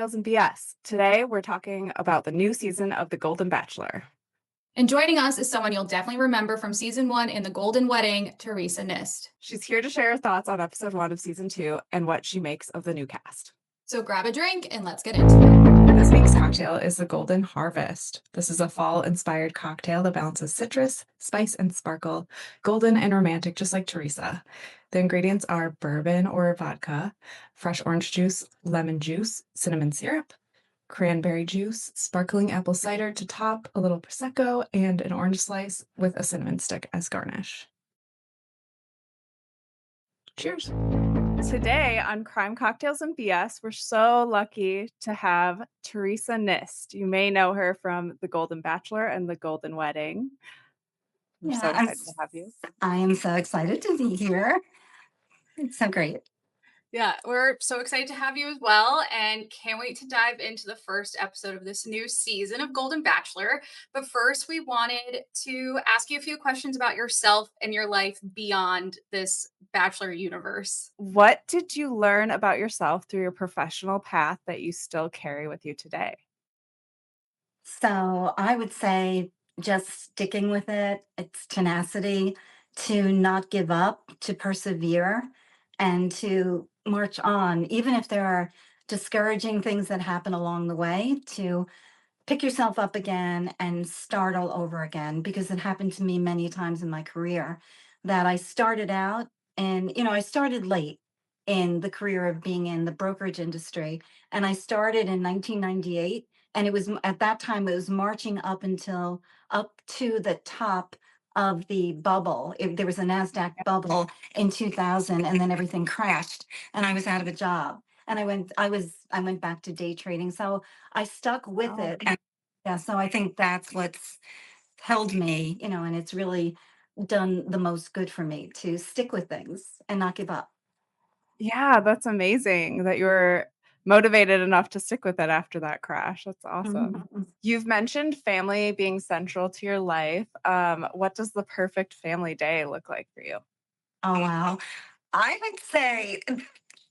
Cocktails and BS. Today, we're talking about the new season of The Golden Bachelor. And joining us is someone you'll definitely remember from season 1 in The Golden Wedding, Theresa Nist. She's here to share her thoughts on episode 1 of season 2 and what she makes of the new cast. So grab a drink and let's get into it. This week's cocktail is the Golden Harvest. This is a fall-inspired cocktail that balances citrus, spice, and sparkle, golden and romantic, just like Theresa. The ingredients are bourbon or vodka, fresh orange juice, lemon juice, cinnamon syrup, cranberry juice, sparkling apple cider to top, a little Prosecco, and an orange slice with a cinnamon stick as garnish. Cheers. Today on Crime Cocktails and BS, we're so lucky to have Theresa Nist. You may know her from The Golden Bachelor and The Golden Wedding. We're so excited to have you. I am so excited to be here. It's so great. Yeah, we're so excited to have you as well, and can't wait to dive into the first episode of this new season of Golden Bachelor. But first, we wanted to ask you a few questions about yourself and your life beyond this Bachelor universe. What did you learn about yourself through your professional path that you still carry with you today? So I would say just sticking with it, it's tenacity, to not give up, to persevere, and to march on, even if there are discouraging things that happen along the way, to pick yourself up again and start all over again. Because it happened to me many times in my career that I started out and, I started late in the career of being in the brokerage industry. And I started in 1998. And it was at that time, it was marching up to the top of the bubble. There was a NASDAQ bubble in 2000, and then everything crashed, and I was out of a job. And I went back to day trading. So I stuck with Oh. it. And yeah, so I think that's what's held me, and it's really done the most good for me to stick with things and not give up. Yeah, that's amazing that you were motivated enough to stick with it after that crash. That's awesome. Mhm. You've mentioned family being central to your life. What does the perfect family day look like for you? Oh, wow. I would say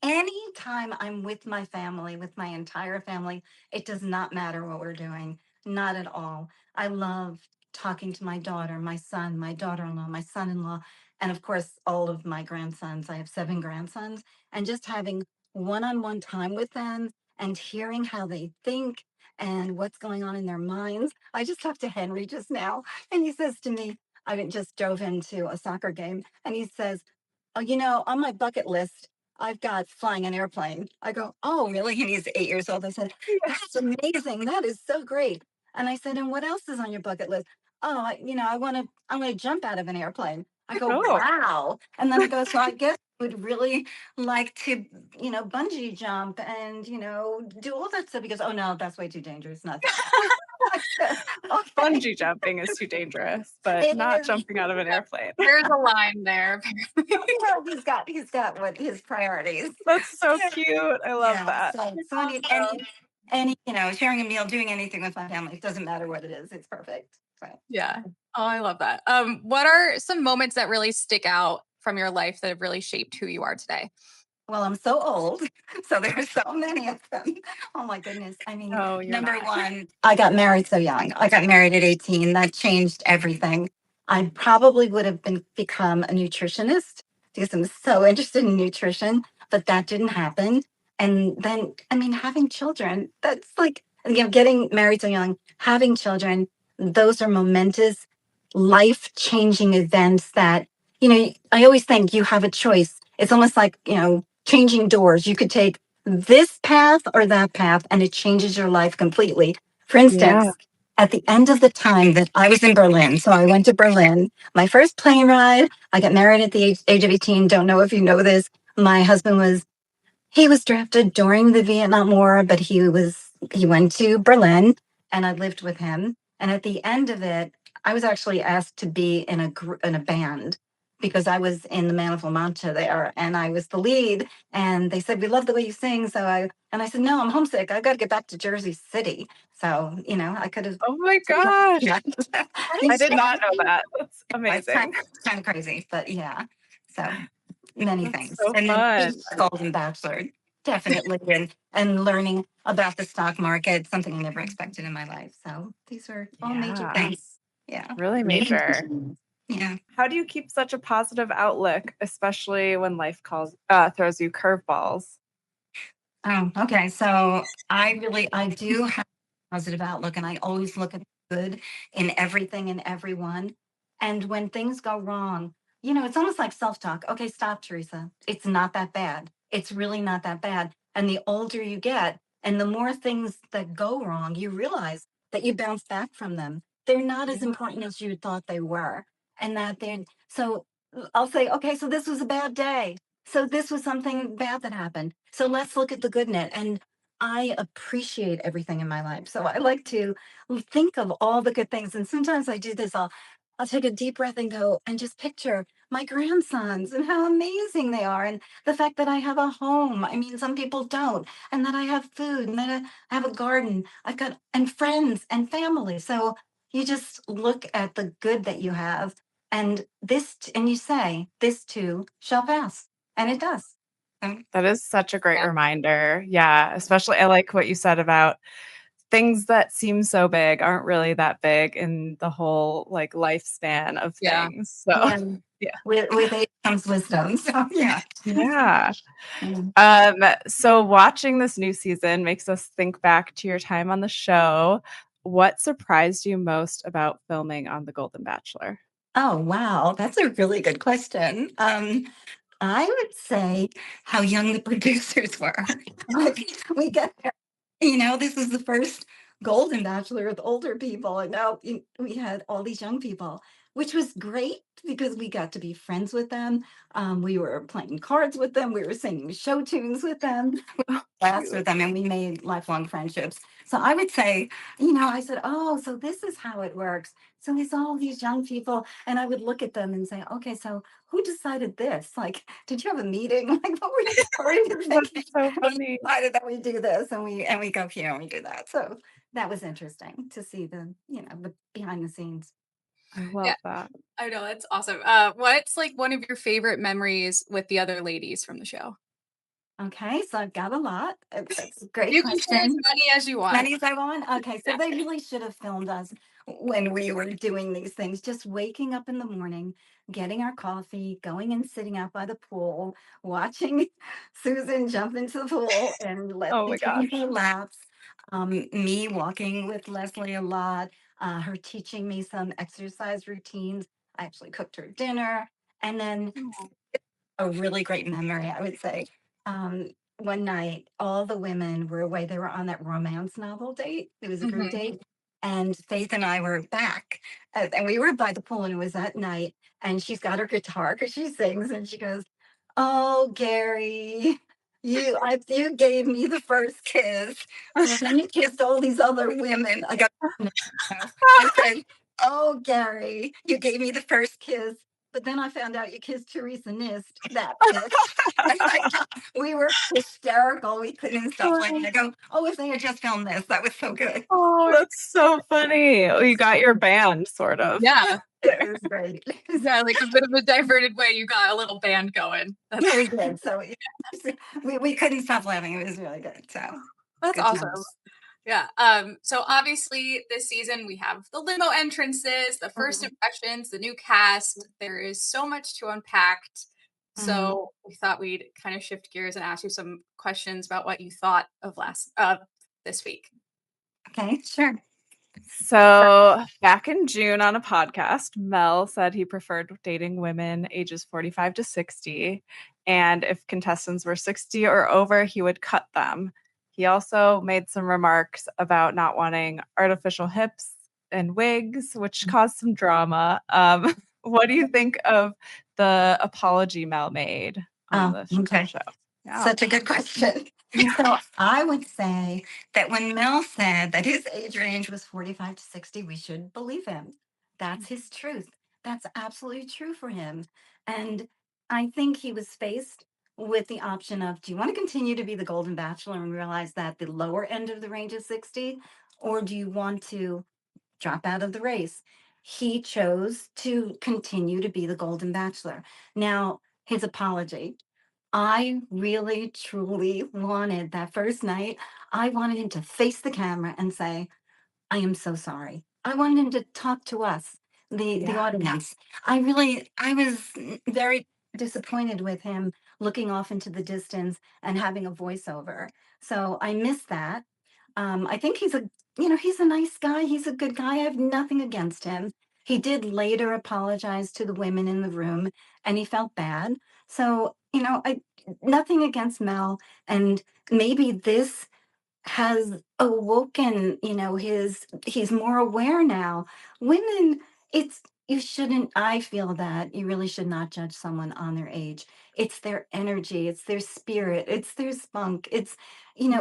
anytime I'm with my family, with my entire family, it does not matter what we're doing. Not at all. I love talking to my daughter, my son, my daughter in law, my son in law, and of course, all of my grandsons. I have 7 grandsons, and just having one on one time with them and hearing how they think and what's going on in their minds. I just talked to Henry just now, and he says to me, I just drove him to a soccer game, and he says, "Oh, on my bucket list, I've got flying an airplane." I go, "Oh, really?" And he's 8 years old. I said, "That's amazing. That is so great." And I said, "And what else is on your bucket list?" "Oh, I want to jump out of an airplane." I go, Oh, "Wow." And then I go, "So I guess I would really like to, bungee jump and, do all that stuff." He goes, "Oh, no, that's way too dangerous. Not that." I said, "Okay." bungee jumping is too dangerous, but It not is. jumping out of an airplane. There's a line there. Well, he's got what his priorities. That's so cute. I love Yeah. that. So sharing a meal, doing anything with my family, it doesn't matter what it is. It's perfect. So, Yeah. Oh, I love that. What are some moments that really stick out from your life that have really shaped who you are today? well, I'm so old, so there's so many of them. Oh my goodness. I mean, No, you're number not. one, I got married so young. I got married at 18. That changed everything. I probably would have become a nutritionist because I'm so interested in nutrition, but that didn't happen. And then, I mean, having children, that's like, getting married so young, having children, those are momentous, life changing events that, I always think you have a choice. It's almost like, changing doors. You could take this path or that path, and it changes your life completely. For instance, Yeah. at the end of the time that I was in Berlin, so I went to Berlin, my first plane ride, I got married at the age of 18. Don't know if you know this. My husband he was drafted during the Vietnam War, but he went to Berlin, and I lived with him. And at the end of it, I was actually asked to be in a band because I was in the Manifold Mantra there, and I was the lead. And they said, "We love the way you sing." And I said, "No, I'm homesick. I've got to get back to Jersey City." So I could have. Oh my gosh. Yeah. I did not know that. That's It's amazing. kind of crazy, but yeah. So many That's things. so And then fun. Golden Bachelor. definitely. And learning about the stock market, something I never expected in my life. So these were all major Yeah, things. Yeah. really major. Yeah. How do you keep such a positive outlook, especially when life throws you curveballs? Oh, okay. So I do have a positive outlook, and I always look at the good in everything and everyone. And when things go wrong, it's almost like self-talk. Okay, stop, Teresa. It's not that bad. It's really not that bad. And the older you get, and the more things that go wrong, you realize that you bounce back from them. They're not as Yeah. important as you thought they were. And that they're so I'll say, okay, so this was a bad day. So this was something bad that happened. So let's look at the good in it. And I appreciate everything in my life. So I like to think of all the good things. And sometimes I do this. I'll take a deep breath and go and just picture my grandsons and how amazing they are. And the fact that I have a home. I mean, some people don't. And that I have food and that I have a garden. I've got and friends and family. So you just look at the good that you have. And you say, this too shall pass. And it does. That is such a great Yeah. reminder. Yeah, especially I like what you said about things that seem so big aren't really that big in the whole like lifespan of Yeah. things. So, Yeah. yeah. With age comes wisdom. So yeah. Yeah. Mm. So watching this new season makes us think back to your time on the show. What surprised you most about filming on The Golden Bachelor? Oh wow, that's a really good question. I would say how young the producers were. We get there. This is the first Golden Bachelor with older people, and now we had all these young people, which was great because we got to be friends with them. We were playing cards with them. We were singing show tunes with them. Oh, Class with cute. them, and we made lifelong friendships. So I would say, I said, oh, so this is how it works. So it's all these young people, and I would look at them and say, okay, so who decided this? Like, did you have a meeting? Like, what were you thinking? That's so We funny. decided that we do this, and we go here and we do that. So that was interesting to see the behind the scenes. I Yeah, love that. I know, that's awesome. What's like one of your favorite memories with the other ladies from the show? Okay, so I've got a lot. That's a great You can share as question. many as you want. Many as I want? Okay, so Yeah. they really should have filmed us when we were doing these things, just waking up in the morning, getting our coffee, going and sitting out by the pool, watching Susan jump into the pool and Oh my Leslie take gosh. her laps, me walking with Leslie a lot, her teaching me some exercise routines. I actually cooked her dinner. And then Oh. a really great memory, I would say. One night, all the women were away. They were on that romance novel date. It was a group Mhm. date. And Faith and I were back. And we were by the pool, and it was that night. And she's got her guitar because she sings, and she goes, oh, Gary, you gave me the first kiss. And then you kissed all these other women. I got I said, oh, Gary, you gave me the first kiss. But then I found out you kissed Theresa Nist that bitch. And we were hysterical. We couldn't stop laughing. I go, oh, if they had just filmed this, that was so good. Oh, that's so funny. Oh, you got your band, sort of. Yeah. It was great. Yeah, like a bit of a diverted way, you got a little band going. Yeah, we did. So we couldn't stop laughing. It was really good. So That's good awesome. times. Yeah. So obviously this season we have the limo entrances, the first Mhm. impressions, the new cast. There is so much to unpack. Mhm. So we thought we'd kind of shift gears and ask you some questions about what you thought of this week. Okay, sure. So, back in June on a podcast, Mel said he preferred dating women ages 45 to 60. And if contestants were 60 or over, he would cut them. He also made some remarks about not wanting artificial hips and wigs, which caused some drama. What do you think of the apology Mel made on Oh, the okay. show? Yeah. Such a good question. Yeah. So I would say that when Mel said that his age range was 45 to 60, we should believe him. That's his truth. That's absolutely true for him. And I think he was faced with the option of, do you want to continue to be the Golden Bachelor and realize that the lower end of the range is 60? Or do you want to drop out of the race? He chose to continue to be the Golden Bachelor. Now, his apology. I really, truly wanted that first night, I wanted him to face the camera and say, I am so sorry. I wanted him to talk to us, the Yeah. audience. I was very disappointed with him looking off into the distance and having a voiceover. So I missed that. I think he's a nice guy. He's a good guy. I have nothing against him. He did later apologize to the women in the room, and he felt bad. So, I nothing against Mel, and maybe this has awoken, he's more aware now. Women, it's you shouldn't I feel that you really should not judge someone on their age. It's their energy, it's their spirit, it's their spunk, Yeah.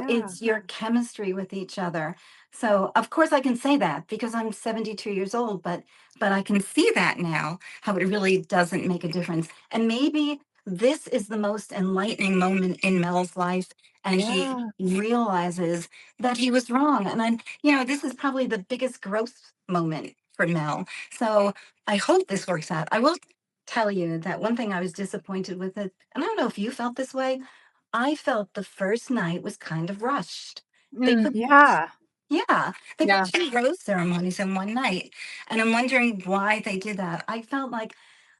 it's your chemistry with each other. So of course I can say that because I'm 72 years old, but I can see that now, how it really doesn't make a difference. And maybe this is the most enlightening moment in Mel's life, and he Yeah. realizes that he was wrong. And then, this is probably the biggest growth moment for Mel. So I hope this works out. I will tell you that one thing I was disappointed with it, and I don't know if you felt this way. I felt the first night was kind of rushed. They Mm, put Yeah. yeah, they put yeah. 2 rose ceremonies in one night, and I'm wondering why they did that. I felt like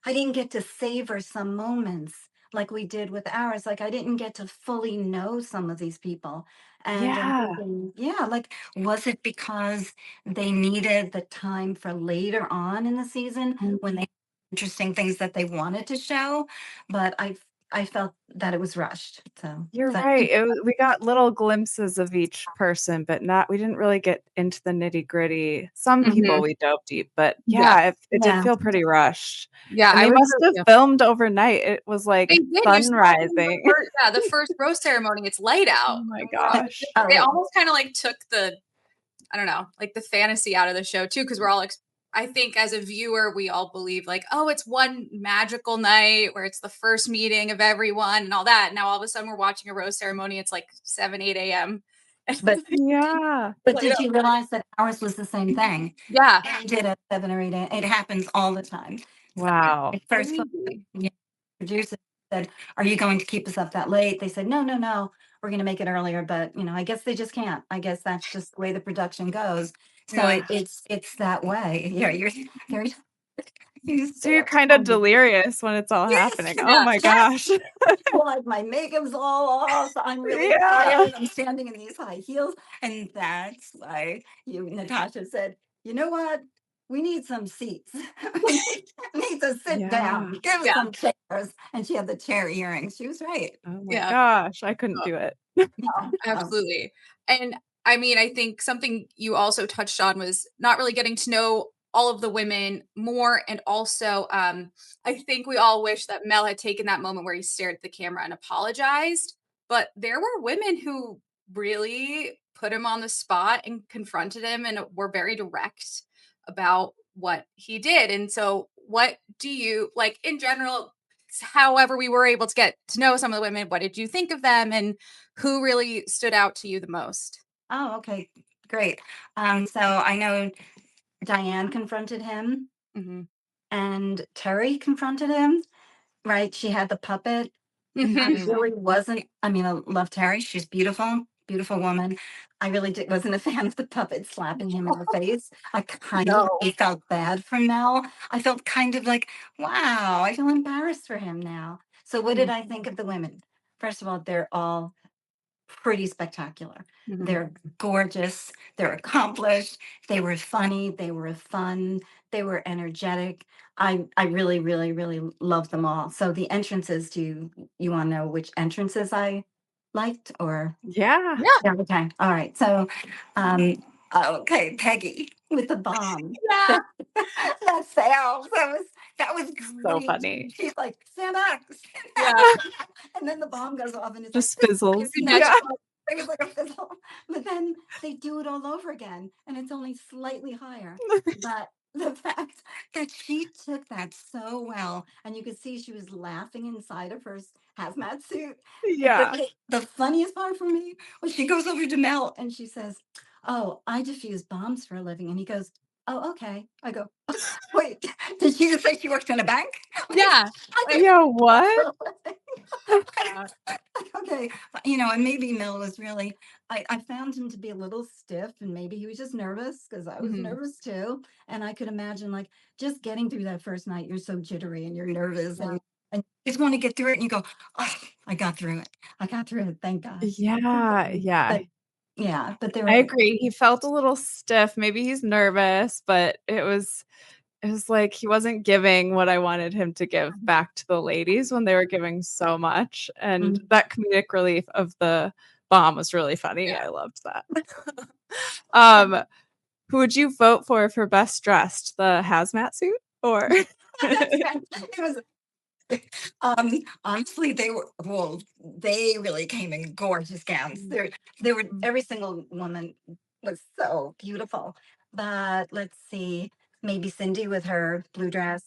I didn't get to savor some moments like we did with ours. Like, I didn't get to fully know some of these people, and I'm Yeah. thinking, yeah, like, was it because they needed the time for later on in the season when they interesting things that they wanted to show? But I felt that it was rushed, so You're so right. We got little glimpses of each person, but we didn't really get into the nitty-gritty. Some people Mhm. we dove deep, but Yeah. yeah, it did yeah. feel pretty rushed. Yeah, And I they was must have yeah. filmed overnight. It was They like did, you saw it in the sunrising. the first rose ceremony, it's light out. Oh my So gosh. it Oh, almost kinda, like, took the I don't know, like, the fantasy out of the show too, because 'cause we're all I think as a viewer, we all believe, like, "Oh, it's one magical night where it's the first meeting of everyone and all that." Now all of a sudden we're watching a rose ceremony, it's like 7, 8 AM. but Yeah. But Light did up. you realize that ours was the same thing? Yeah. We did at 7 or 8 it happens all the time. So, Wow. the first one, Crazy. the producer said, "Are you going to keep us up that late?" They said, "No, no, no, we're gonna make it earlier," but, I guess they just can't. I guess that's just the way the production goes. So Yeah. it's that way. Yeah, you're So you're so kind of funny. delirious when it's all Yes, happening. Oh Yeah. my yes. gosh. Like my makeup's all off. I'm really Yeah. tired. I'm standing in these high heels. And that's why Natasha said, you know what? We need some seats. we need to sit Yeah. down. Give us Yeah. some chairs. And she had the chair earrings. She was right. Oh my Yeah. gosh. I couldn't do it. Yeah. Absolutely. And I mean, I think something you also touched on was not really getting to know all of the women more. And also, I think we all wish that Mel had taken that moment where he stared at the camera and apologized. But there were women who really put him on the spot and confronted him and were very direct about what he did. And so, what do you like in general? However, we were able to get to know some of the women. What did you think of them? And who really stood out to you the most? Oh, okay. Great. So I know Diane confronted him Mhm. and Terry confronted him, right? She had the puppet. I Mhm. Mhm. really wasn't. I mean, I love Terry. She's beautiful, beautiful woman. I really wasn't a fan of the puppet slapping him in the face. I kind of No. felt bad for Mel. I felt kind of like, wow, I feel embarrassed for him now. So, what did Mhm. I think of the women? First of all, they're all pretty spectacular. Mhm. They're gorgeous, they're accomplished, they were funny, they were fun, they were energetic. I really, really, really love them all. So the entrances, you want to know which entrances I liked or Yeah. Yeah. yeah, okay. All right. So okay, Peggy with the bomb. Yeah. That fails. That was So great. funny. She's like, stand up. Yeah. And then the bomb goes off and it's like Just fizzles. Every Yeah. magical it was like a fizzle. But then they do it all over again and it's only slightly higher. But the fact that she took that so well, and you could see she was laughing inside of her hazmat suit. Yeah. The funniest part for me was she goes over to Mel and she says, "Oh, I diffuse bombs for a living." And he goes, "Oh, okay." I go, "Wait, did she just say she works in a bank?" Like, Yeah. I Like, just Yeah, what? Yeah. Okay, and maybe Mel was really, I found him to be a little stiff, and maybe he was just nervous because I was Mhm. nervous too. And I could imagine, like, just getting through that first night, you're so jittery and you're nervous, Yeah. and you just want to get through it, and you go, oh, I got through it. I got through it. Thank God. Yeah, yeah. But yeah, but they I were, agree. He felt a little stiff. Maybe he's nervous, but it was like he wasn't giving what I wanted him to give back to the ladies when they were giving so much, and mm, that comedic relief of the bomb was really funny. Yeah. I loved that. yeah. Um, who would you vote for best dressed? The hazmat suit or That's right. It was honestly, they really came in gorgeous gowns. Mm, They were mhm. every single woman was so beautiful. But let's see, maybe Cindy with her blue dress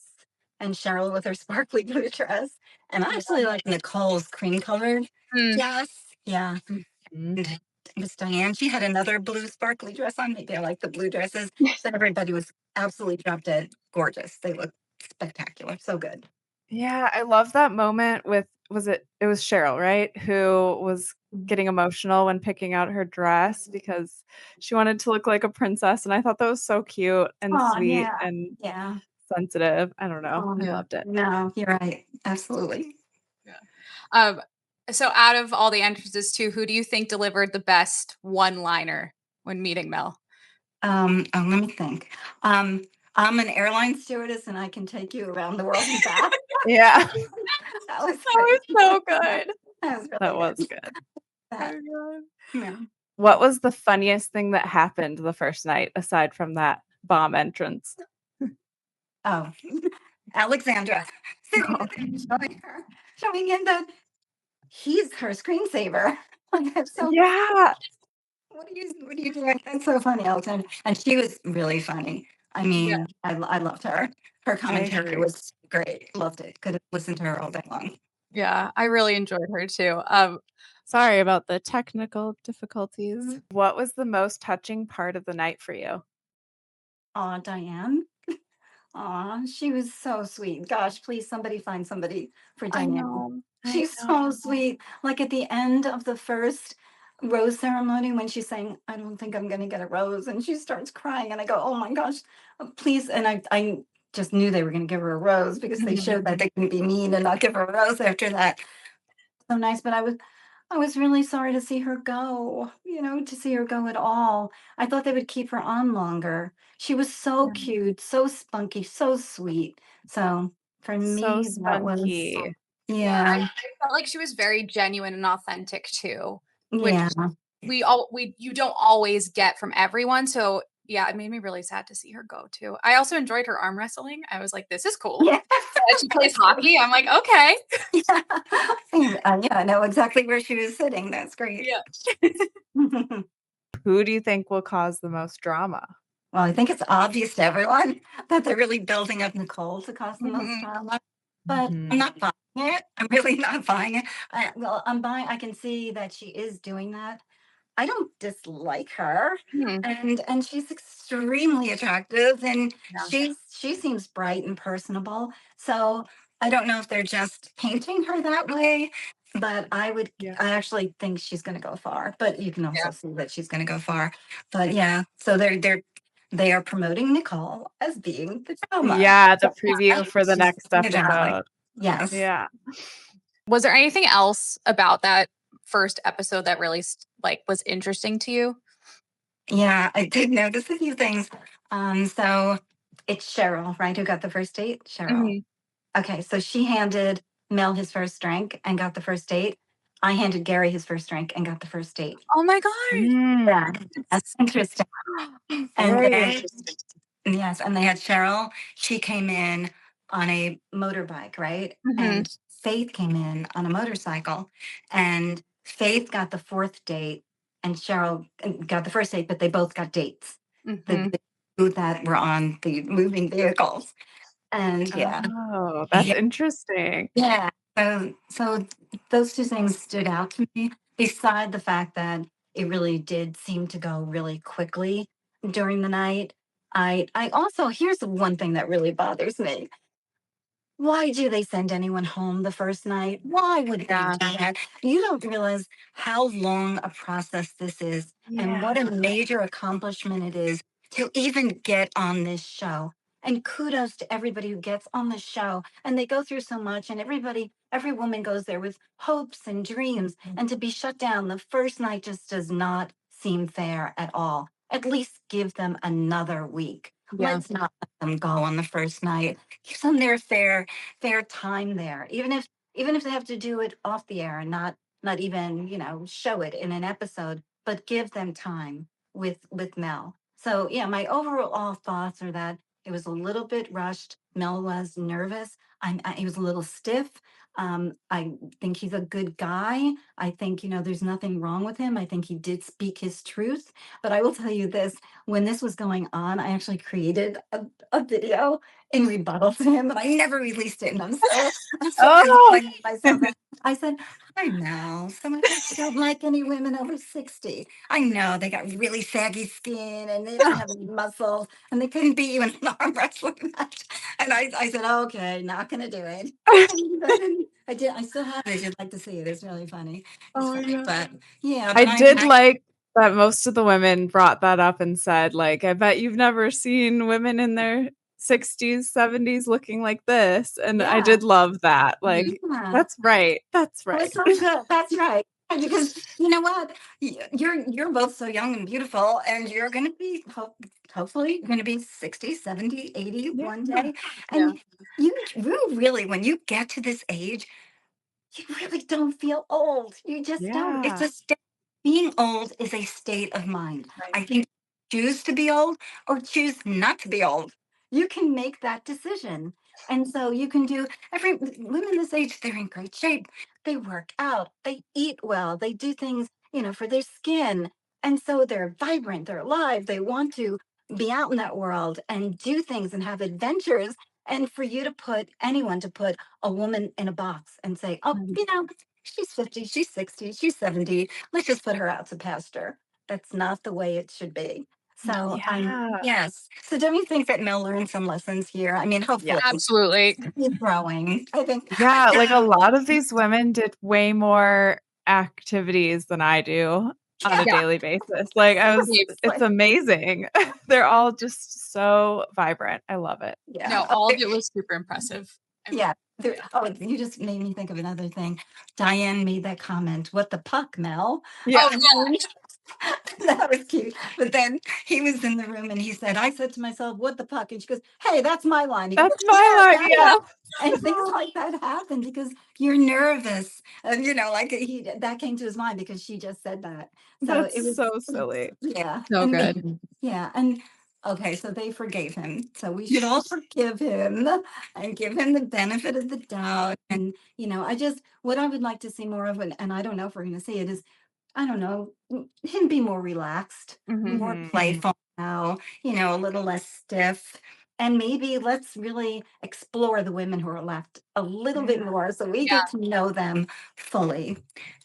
and Cheryl with her sparkly blue dress. And I Yeah. actually like Nicole's cream colored Mm. dress. Yeah. Mhm. And Miss Diane, she had another blue sparkly dress on. Maybe I like the blue dresses. But everybody was absolutely drop dead gorgeous. They looked spectacular. So good. Yeah, I love that moment with it was Cheryl, right? Who was getting emotional when picking out her dress because she wanted to look like a princess, and I thought that was so cute and Oh, sweet yeah. and Yeah. sensitive. I don't know. I Yeah. loved it. No, you're right. Absolutely. Yeah. Um, so out of all the entrances too, who do you think delivered the best one-liner when meeting Mel? Let me think. Um, I'm an airline stewardess and I can take you around the world and back. Yeah. That was That great. was so good. That was That really was good. good. That, Oh god. yeah. What was the funniest thing that happened the first night aside from that bomb entrance? Oh, Alexandra sitting with him, showing him that he's her screensaver. Like, that's so, Yeah. what are you doing? That's so funny, Alexandra. And she was really funny. I Yeah. mean, I loved her. Her I commentary agree. was great. Loved it. Could have listened to her all day long. Yeah, I really enjoyed her too. Sorry about the technical difficulties. What was the most touching part of the night for you? Aw, Diane. Aw, she was so sweet. Gosh, please somebody find somebody for I Diane. know. I She's know. so sweet. Like at the end of the first rose ceremony, when she's saying, I don't think I'm gonna get a rose, and she starts crying, and I go, oh my gosh, please. And I just knew they were gonna give her a rose because they Mhm. showed that they can be mean and not give her a rose after that. So nice, but I was really sorry to see her go, to see her go at all. I thought they would keep her on longer. She was so Yeah. cute, so spunky, so sweet. So for So me, that was, spunky. Yeah, I yeah, felt like she was very genuine and authentic too, which yeah, we you don't always get from everyone. So yeah, it made me really sad to see her go too. I also enjoyed her arm wrestling. I was like, this is cool. yeah. She plays hockey. I'm like, okay. Yeah. Yeah, I know exactly where she was sitting. That's great. Yeah. Well, Who do you think will cause the most drama? I think it's obvious to everyone that they're really building up Nicole to cause the most Mhm. drama. But I'm Mhm. not buying it. I'm really not buying it. I'm buying. I can see that she is doing that. I don't dislike her, Mhm. and she's extremely attractive, and Yeah. she seems bright and personable. So I don't know if they're just painting her that way, but Yeah. I actually think she's going to go far. But you can Yeah. also see that she's going to go far. But yeah, so they are promoting Nicole as being the drama. Yeah, the So, yeah, preview for the she's next the drama. episode. Yes. Yeah. Was there anything else about that first episode that really was interesting to you? Yeah, I did notice a few things. So it's Cheryl, right, who got the first date? Cheryl. Mhm. Okay, so she handed Mel his first drink and got the first date. I handed Gary his first drink and got the first date. Oh my god. Yeah, Mm, that's interesting. And very then, interesting. yes, and they had Cheryl. She came in on a motorbike, right? Mhm. And Faith came in on a motorcycle. And Faith got the fourth date, and Cheryl got the first date, but they both got dates. Mhm. The two that were on the moving vehicles. And yeah, Oh, that's yeah, interesting. yeah. So those two things stood out to me, beside the fact that it really did seem to go really quickly during the night. I also, here's the one thing that really bothers me. Why do they send anyone home the first night? Why would they Yeah. do that? You don't realize how long a process this is and what a major accomplishment it is to even get on this show. And kudos to everybody who gets on the show. And they go through so much, and every woman goes there with hopes and dreams. And to be shut down the first night just does not seem fair at all. At least give them another week. Yeah. Let's not let them go on the first night. Give them their fair time there, even if they have to do it off the air and not even show it in an episode, but give them time with Mel. So yeah, my overall thoughts are that it was a little bit rushed. Mel was nervous. He was a little stiff. I think he's a good guy. I think there's nothing wrong with him. I think he did speak his truth. But I will tell you this: when this was going on, I actually created a video in rebuttal to him, and I never released it. And I'm so Oh. like myself. I said, "I know some of us don't like any women over 60. I know they got really saggy skin and they don't have any muscles, and they couldn't beat you in an arm wrestling match." And I said, "Okay, not gonna do it." And I did. I still have it. You'd like to see it. It's really funny. It's Oh my funny, God. but yeah, I but did like that most of the women brought that up and said, like, I bet you've never seen women in their 60s, 70s looking like this. And I Yeah. did love that. Like, Yeah. that's right. That's That was right. so good. That's right. Because you know what? You're both so young and beautiful, and you're going to be hopefully going to be 60, 70, 80 Yeah. one day. Yeah. And you really, when you get to this age, you really don't feel old. You just don't. It's Yeah. a state. Being old is a state of mind. Right. I think choose to be old or choose not to be old. You can make that decision. And so you can do every women this age, they're in great shape. They work out, they eat well, they do things, for their skin. And so they're vibrant, they're alive, they want to be out in that world and do things and have adventures. And for you to put anyone to put a woman in a box and say, oh, she's 50, she's 60, she's 70. Let's just put her out to pasture. That's not the way it should be. So, Yeah. yes. So, don't you think that Mel learned some lessons here? I mean, hopefully Absolutely. he's growing. I think. Yeah. Like a lot of these women did way more activities than I do on a Yeah. daily basis. Like it's amazing. They're all just so vibrant. I love it. Yeah. No, all of it was super impressive. Yeah. You just made me think of another thing. Diane made that comment. What the puck, Mel? Yeah. Oh, yeah. That was cute. But then he was in the room and he said, I said to myself, what the puck? And she goes, hey, that's my line. He goes, That's my "Yeah, line. that's Yeah. And things like that happen because you're nervous. And, like that came to his mind because she just said that. So it That's was, so silly. yeah. So And good. yeah. And okay, so they forgave him. So we should all forgive him and give him the benefit of the doubt. And, what I would like to see more of, and I don't know if we're going to see it, is I don't know, him be more relaxed, more Mhm. playful now, a little less stiff. And maybe let's really explore the women who are left a little bit more so we Yeah. get to know them fully.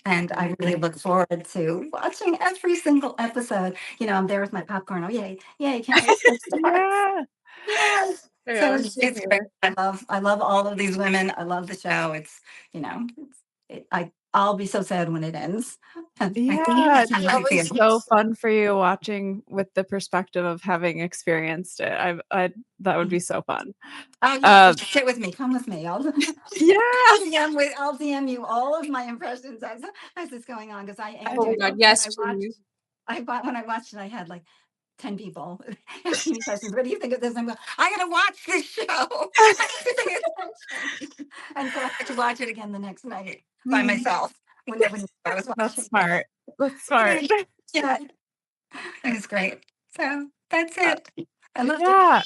And I really look forward to watching every single episode. I'm there with my popcorn. Oh, yay, yay, can't wait till it starts. Yeah. Yes. Yeah, So same it's here. great. I love all of these women. I love the show. It's, I'll be so sad when it ends. I think Yeah, that's how that I was feel. so fun for you watching with the perspective of having experienced it. I that would be so fun. Oh yeah, Um, sit with me. Come with me. I'll yes, I'll DM you all of my impressions as it's going on because I am Oh my doing. God. When Yes, I watched, please. when I watched it, I had like 10 people asking me questions. What do you think of this? I'm going, I gotta watch this show. I have to pay attention. And so I had to watch it again the next night by myself when nobody knew I was that's watching. smart. That's smart. Yeah, it was great. So that's it. I loved it. Yeah.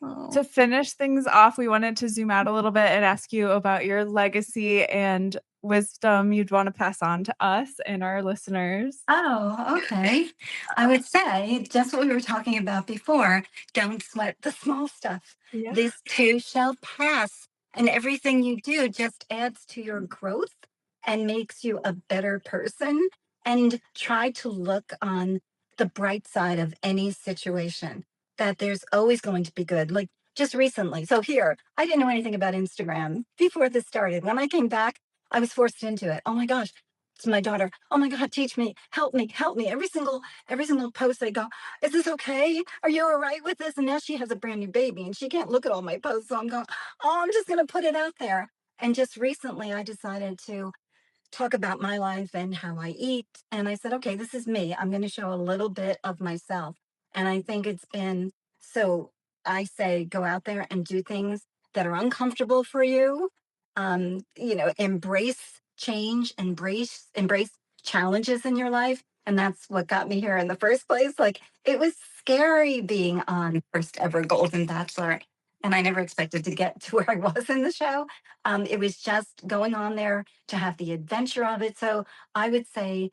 Oh. To finish things off, we wanted to zoom out a little bit and ask you about your legacy and wisdom you'd want to pass on to us and our listeners. Oh, okay. I would say just what we were talking about before. Don't sweat the small stuff. Yeah. This too shall pass. And everything you do just adds to your growth and makes you a better person. And try to look on the bright side of any situation, that there's always going to be good. Like just recently. So here, I didn't know anything about Instagram before this started. When I came back, I was forced into it. Oh my gosh. To my daughter, oh my God, teach me, help me, help me. Every single post I go, is this okay? Are you all right with this? And now she has a brand new baby and she can't look at all my posts. So I'm going, oh, I'm just gonna put it out there. And just recently I decided to talk about my life and how I eat. And I said, okay, this is me. I'm going to show a little bit of myself. And I think it's been so I say go out there and do things that are uncomfortable for you. Embrace change, embrace challenges in your life. And that's what got me here in the first place. Like it was scary being on first ever Golden Bachelor. And I never expected to get to where I was in the show. It was just going on there to have the adventure of it. So I would say,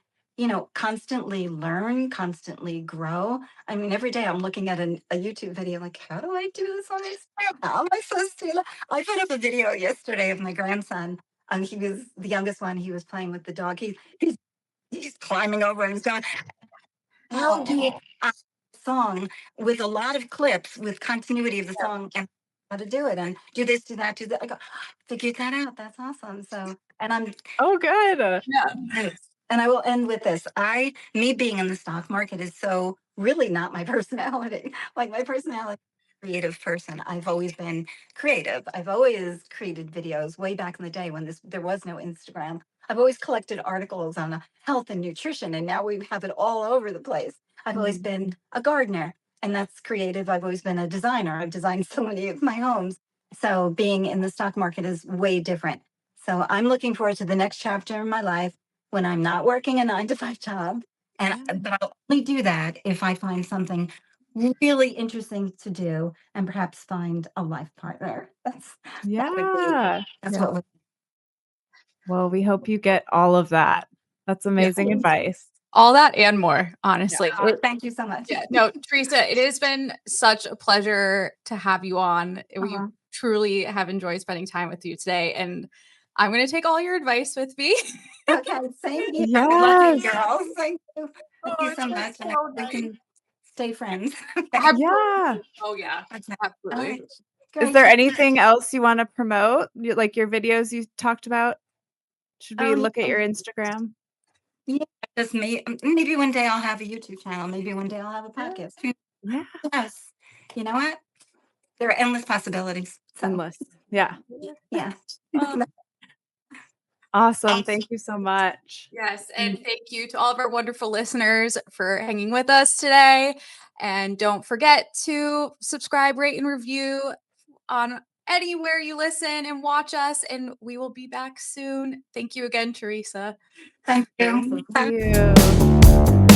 constantly learn, constantly grow. I mean, every day I'm looking at a YouTube video, like, how do I do this on Instagram? How am I supposed to? I put up a video yesterday of my grandson. He was the youngest one. He was playing with the dog. He's climbing over and he's going, how do you song with a lot of clips with continuity of the song and how to do it and do this, do that, do that. I go, figured that out. That's awesome. So, and I'm Oh, good. Yeah. and I will end with this. Me being in the stock market is so really not my personality. Like my personality, creative person. I've always been creative. I've always created videos way back in the day when there was no Instagram. I've always collected articles on health and nutrition, and now we have it all over the place. I've always been a gardener, and that's creative. I've always been a designer. I've designed so many of my homes. So being in the stock market is way different. So I'm looking forward to the next chapter in my life when I'm not working a 9 to 5 job. But I'll only do that if I find something really interesting to do and perhaps find a life partner. That's what would Well, we hope you get all of that. That's amazing advice. All that and more, honestly. thank you so much. Yeah, no, Theresa, it has been such a pleasure to have you on. We truly have enjoyed spending time with you today, and I'm going to take all your advice with me. Okay, same here. Yes. Lucky girls. Thank you. Thank you it's so been much. And so we nice. can stay friends. Yeah. Oh, yeah, All absolutely. right. Is Great. there anything else you want to promote? Like your videos you talked about? Should we look at your Instagram? Yeah, just me. Maybe one day I'll have a YouTube channel. Maybe one day I'll have a podcast. Yeah. Yes. You know what? There are endless possibilities. So, Endless. Yeah. yeah. Awesome. Thank you so much. Yes, and thank you to all of our wonderful listeners for hanging with us today. And don't forget to subscribe, rate, and review on anywhere you listen and watch us. And we will be back soon. Thank you again, Theresa. Thank you. Thank you.